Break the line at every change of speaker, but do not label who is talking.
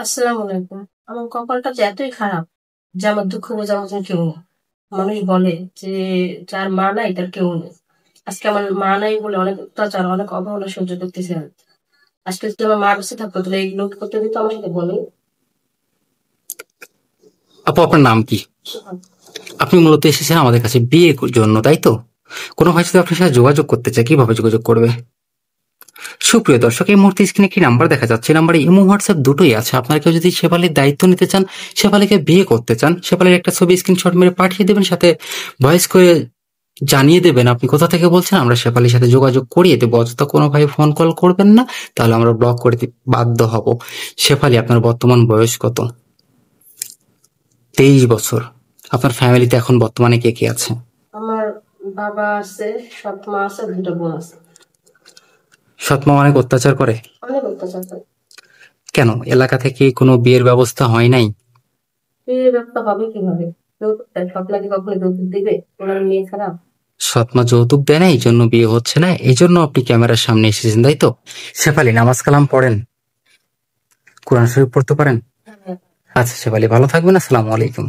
আসসালামু আলাইকুম। আমার কপালটা যে এতই খারাপ যে আমার দুঃখ বোঝার মতন কেউ নেই। মানুষ বলে যে যার মা নাই তার কেউ নেই। আজকে আমার মা নাই বলে অনেক অত্যাচার, অনেক অবহেলা সহ্য করতেছি আমি। আজকে যদি আমার মা বেঁচে থাকতো তাহলে এইগুলো করতে দিত আমার সাথে বলে?
আপু, আপনার নাম কি? আপনি মূলত এসেছেন আমাদের কাছে বিয়ে জন্য, তাই তো? কোনো ভাই যদি আপনার সাথে যোগাযোগ করতে চায়, কিভাবে যোগাযোগ করবে? সুপ্রিয় দর্শক, এই মুহূর্তে স্ক্রিনে একটি নাম্বার দেখা যাচ্ছে। নাম্বারে ইমো হোয়াটসঅ্যাপ দুটোই আছে। আপনার কেউ যদি শেফালির দায়িত্ব নিতে চান, শেফালিকে বিয়ে করতে চান, শেফালির একটা ছবি স্ক্রিনশট মেরে পাঠিয়ে দেবেন, সাথে ভয়েস করে জানিয়ে দেবেন আপনি কোথা থেকে বলছেন। আমরা শেফালির সাথে যোগাযোগ করিয়ে দেবো। অযথা কোনো ভাই ফোন কল করবেন না, তাহলে আমরা ব্লক করে বাধ্য হব। শেফালি, আপনার বর্তমান বয়স কত? 23 বছর। আপনার ফ্যামিলিতে এখন বর্তমানে কে কে আছে?
আমার বাবা আছে, সৎ মা আছে, দুটো বোন আছে।
সৎমা অনেক অত্যাচার করে?
অনেক অত্যাচার করে।
কেন, এলাকা থেকে কোনো বিয়ের ব্যবস্থা হয় নাই?
বিয়ের ব্যাপারটা হবে কিভাবে? যৌতুক চাই, সব লাগে কখনো যৌতুক দিবে? ওনার মেয়ে খারাপ।
সৎমা যৌতুক দেয় না, এই জন্য বিয়ে হচ্ছে না, এই জন্য আপনি ক্যামেরার সামনে এসেছেন, তাই তো? শেফালি, নামাজ কালাম পড়েন? কোরআন শরীফ পড়তে পারেন?
হ্যাঁ।
আচ্ছা শেফালি, ভালো থাকবেন। আসসালামু আলাইকুম।